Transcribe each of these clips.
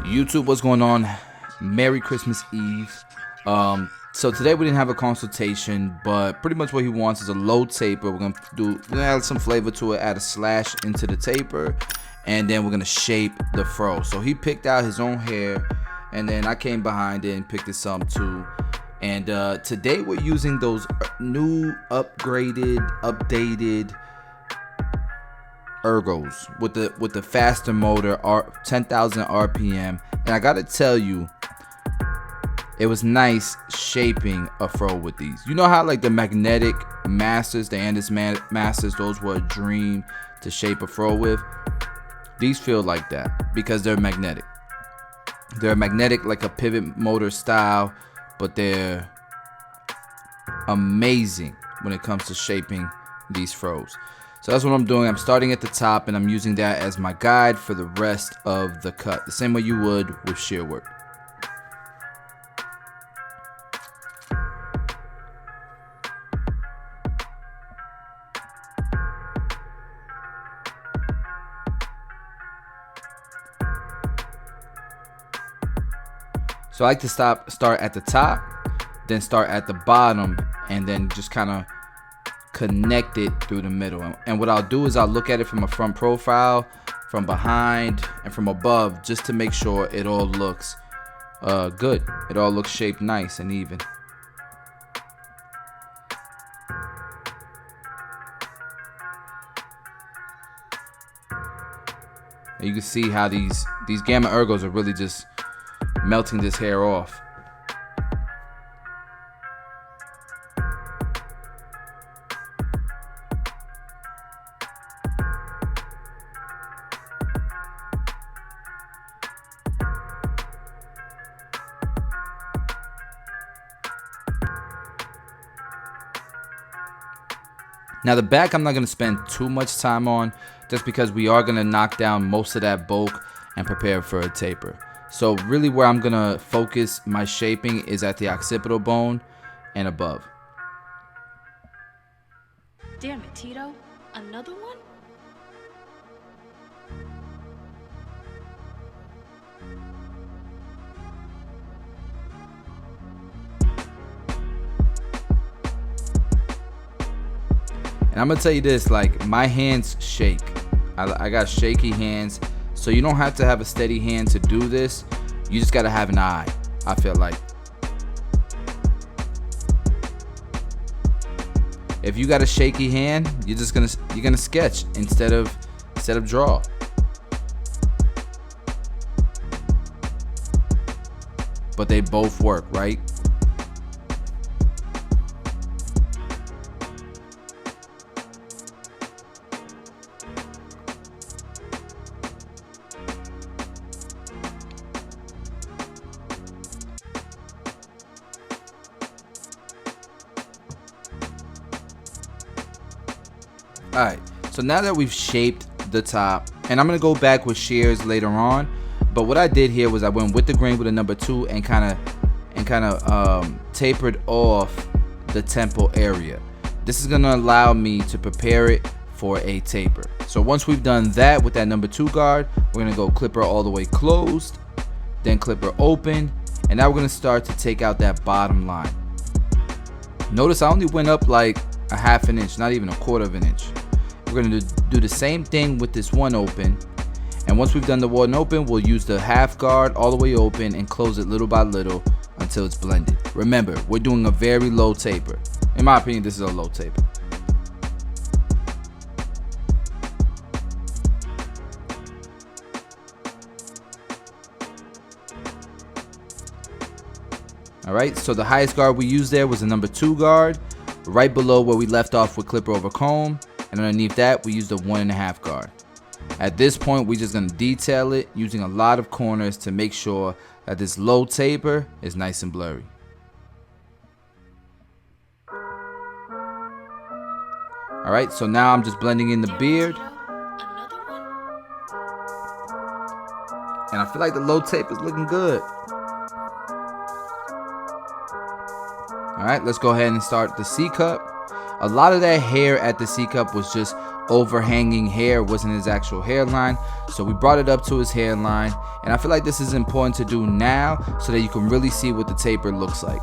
YouTube, what's going on? Merry Christmas Eve. So today we didn't have a consultation, but pretty much what he wants is a low taper. We're gonna add some flavor to it, add a slash into the taper, and then we're gonna shape the fro. So he picked out his own hair, and then I came behind it and picked it some too. And today we're using those new updated Ergos with the faster motor, 10,000 RPM. And I gotta tell you, it was nice shaping a fro with these. You know how like the magnetic masters, the Andis masters, those were a dream to shape a fro with? These feel like that because they're magnetic. They're magnetic like a pivot motor style, but they're amazing when it comes to shaping these fros. So that's what I'm doing. I'm starting at the top and I'm using that as my guide for the rest of the cut, the same way you would with shear work. So I like to start at the top, then start at the bottom, and then just kind of connect it through the middle. And what I'll do is I'll look at it from a front profile, from behind, and from above, just to make sure it all looks good. It all looks shaped nice and even. And you can see how these Gamma Ergos are really just melting this hair off. Now the back I'm not going to spend too much time on, just because we are going to knock down most of that bulk and prepare for a taper. So really where I'm going to focus my shaping is at the occipital bone and above. Damn it, Tito. Another one? And I'm gonna tell you this, like, my hands shake. I got shaky hands, so you don't have to have a steady hand to do this. You just gotta have an eye, I feel like. If you got a shaky hand, you're gonna sketch instead of draw. But they both work, right? Alright, so now that we've shaped the top, and I'm going to go back with shears later on, but what I did here was I went with the grain with a number 2 and kind of tapered off the temple area. This is going to allow me to prepare it for a taper. So once we've done that with that number 2 guard, we're going to go clipper all the way closed, then clipper open, and now we're going to start to take out that bottom line. Notice I only went up like a half an inch, not even a quarter of an inch. We're going to do the same thing with this one open, and once we've done the one open, we'll use the half guard all the way open and close it little by little until it's blended. Remember, we're doing a very low taper. In my opinion, this is a low taper. Alright, so the highest guard we used there was the number 2 guard, right below where we left off with clipper over comb, and underneath that we used the 1.5 guard. At this point, we're just going to detail it using a lot of corners to make sure that this low taper is nice and blurry. Alright, so now I'm just blending in the beard, and I feel like the low tape is looking good. Alright, let's go ahead and start the C cup. A lot of that hair at the C-cup was just overhanging hair, wasn't his actual hairline. So we brought it up to his hairline, and I feel like this is important to do now so that you can really see what the taper looks like.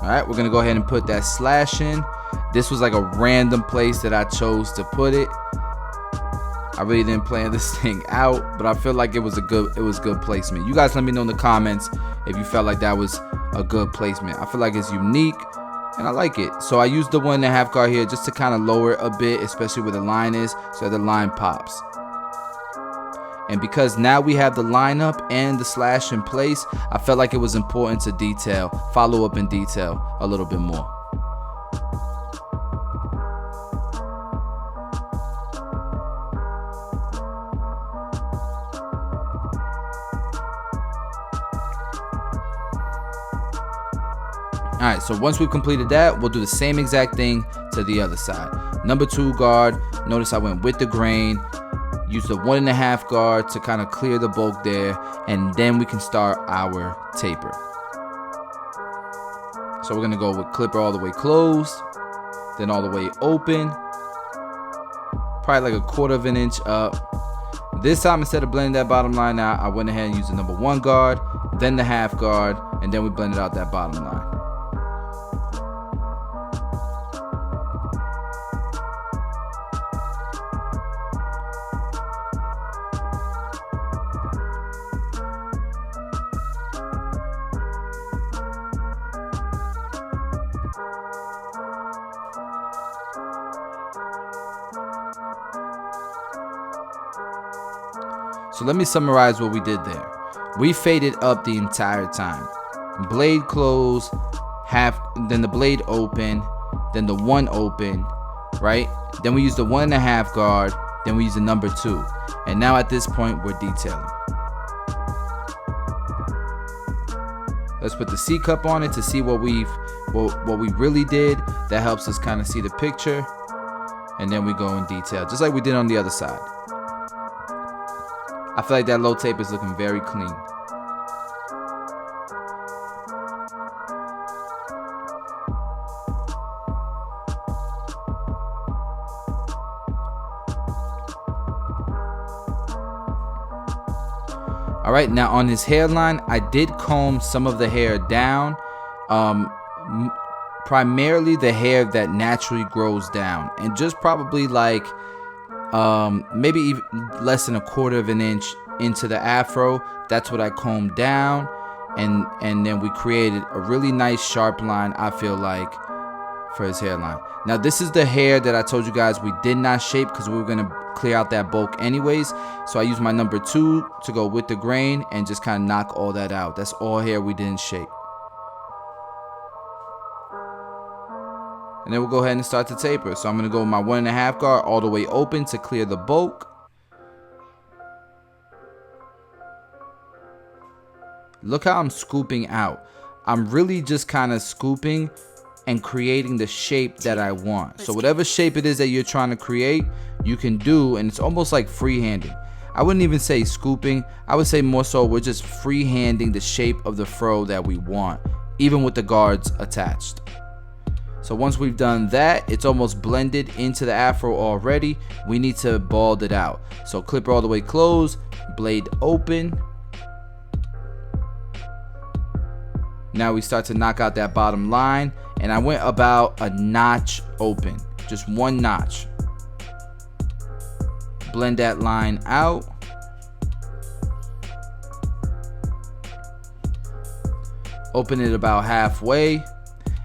All right, we're gonna go ahead and put that slash in. This was like a random place that I chose to put it. I really didn't plan this thing out, but I feel like it was good placement. You guys let me know in the comments if you felt like that was a good placement. I feel like it's unique and I like it. So I used the 1.5 guard here just to kind of lower it a bit, especially where the line is, so the line pops. And because now we have the line up and the slash in place, I felt like it was important to follow up in detail a little bit more. Alright, so once we've completed that, we'll do the same exact thing to the other side. Number 2 guard, notice I went with the grain, use the 1.5 guard to kind of clear the bulk there, and then we can start our taper. So we're going to go with clipper all the way closed, then all the way open, probably like a 1/4 inch up. This time, instead of blending that bottom line out, I went ahead and used the number 1 guard, then the 1/2 guard, and then we blended out that bottom line. So let me summarize what we did there. We faded up the entire time. Blade close, then the blade open, then the 1 open, right? Then we use the 1.5 guard, then we use the number 2. And now at this point, we're detailing. Let's put the C cup on it to see what we really did. That helps us kind of see the picture. And then we go in detail, just like we did on the other side. I feel like that low tape is looking very clean. All right, now on his hairline, I did comb some of the hair down, primarily the hair that naturally grows down, and just probably like maybe even less than a 1/4 inch into the afro. That's what I combed down, and then we created a really nice sharp line, I feel like, for his hairline. Now this is the hair that I told you guys we did not shape because we were gonna clear out that bulk anyways. So I used my number 2 to go with the grain and just kind of knock all that out. That's all hair we didn't shape. And then we'll go ahead and start to taper. So I'm going to go with my 1.5 guard all the way open to clear the bulk. Look how I'm scooping out. I'm really just kind of scooping and creating the shape that I want. So whatever shape it is that you're trying to create, you can do, and it's almost like freehanding. I wouldn't even say scooping. I would say more so we're just freehanding the shape of the fro that we want, even with the guards attached. So once we've done that, it's almost blended into the afro already. We need to bald it out. So clipper all the way closed, blade open. Now we start to knock out that bottom line, and I went about a notch open, just 1 notch. Blend that line out. Open it about halfway.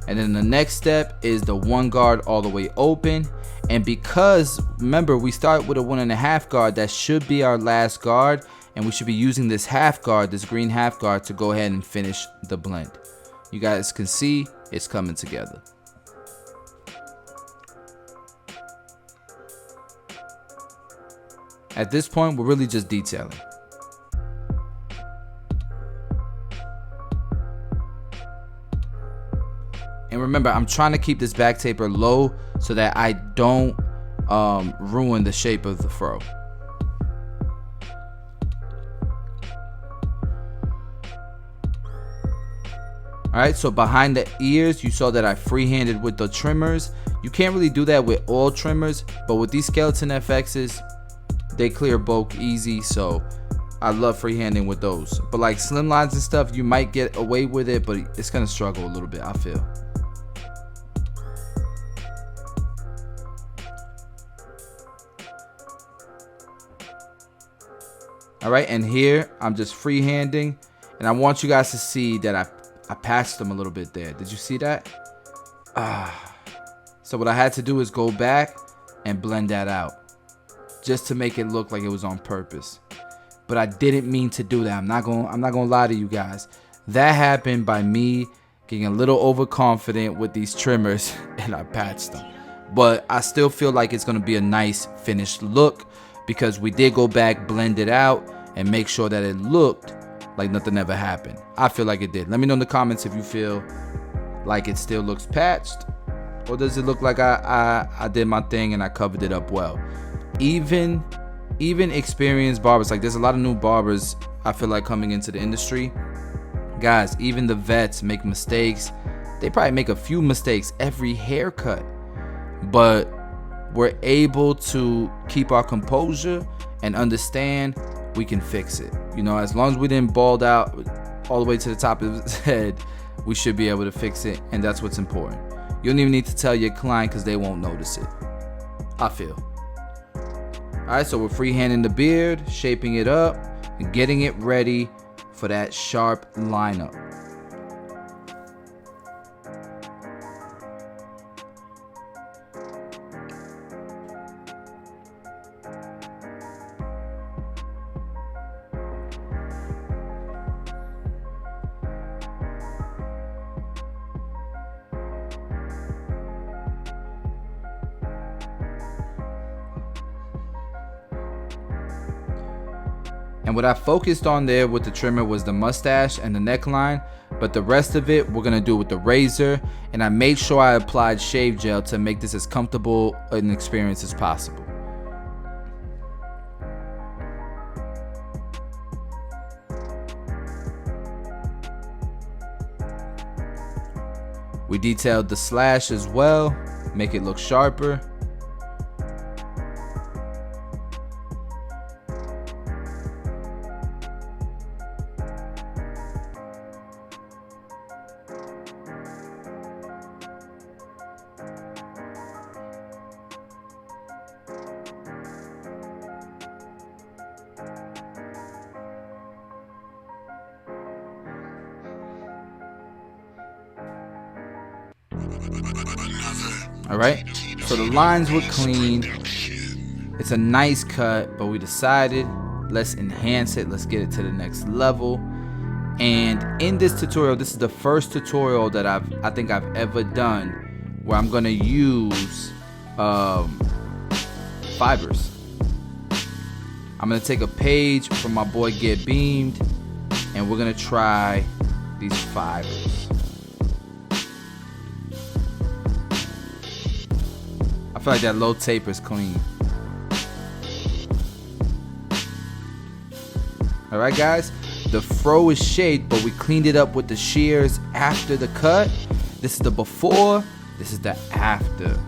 And then the next step is the 1 guard all the way open. And because, remember, we start with a 1.5 guard, that should be our last guard. And we should be using this 1/2 guard, this green 1/2 guard, to go ahead and finish the blend. You guys can see it's coming together. At this point, we're really just detailing. And remember, I'm trying to keep this back taper low so that I don't ruin the shape of the fro. All right, so behind the ears, you saw that I freehanded with the trimmers. You can't really do that with all trimmers, but with these skeleton FXs, they clear bulk easy, so I love freehanding with those. But like slim lines and stuff, you might get away with it, but it's gonna struggle a little bit, I feel. All right, and here I'm just freehanding, and I want you guys to see that I patched them a little bit there. Did you see that? So what I had to do is go back and blend that out, just to make it look like it was on purpose. But I didn't mean to do that. I'm not gonna lie to you guys. That happened by me getting a little overconfident with these trimmers, and I patched them. But I still feel like it's gonna be a nice finished look, because we did go back, blend it out, and make sure that it looked like nothing ever happened. I feel like it did. Let me know in the comments if you feel like it still looks patched, or does it look like I did my thing and I covered it up well. Even experienced barbers, like there's a lot of new barbers I feel like coming into the industry. Guys, even the vets make mistakes. They probably make a few mistakes every haircut, but we're able to keep our composure and understand we can fix it. You know, as long as we didn't bald out all the way to the top of his head, we should be able to fix it, and that's what's important. You don't even need to tell your client, because they won't notice it, I feel. Alright, so we're freehanding the beard, shaping it up, and getting it ready for that sharp lineup. And what I focused on there with the trimmer was the mustache and the neckline, but the rest of it we're gonna do with the razor. And I made sure I applied shave gel to make this as comfortable an experience as possible. We detailed the slash as well, make it look sharper. Alright, so the lines were clean. It's a nice cut, but we decided let's enhance it, let's get it to the next level. And in this tutorial, this is the first tutorial that I think I've ever done where I'm gonna use fibers. I'm gonna take a page from my boy Get Beamed, and we're gonna try these fibers. I feel like that low taper is clean. Alright guys, the fro is shaped, but we cleaned it up with the shears after the cut. This is the before, this is the after.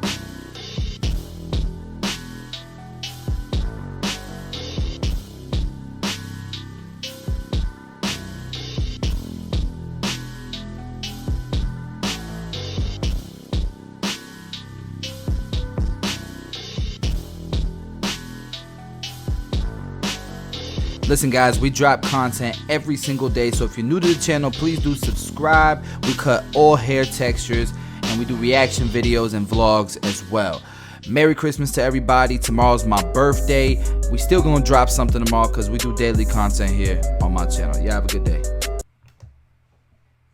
Listen guys, we drop content every single day, so if you're new to the channel, please do subscribe. We cut all hair textures, and we do reaction videos and vlogs as well. Merry Christmas to everybody. Tomorrow's my birthday. We still gonna drop something tomorrow because we do daily content here on my channel. Yeah, have a good day.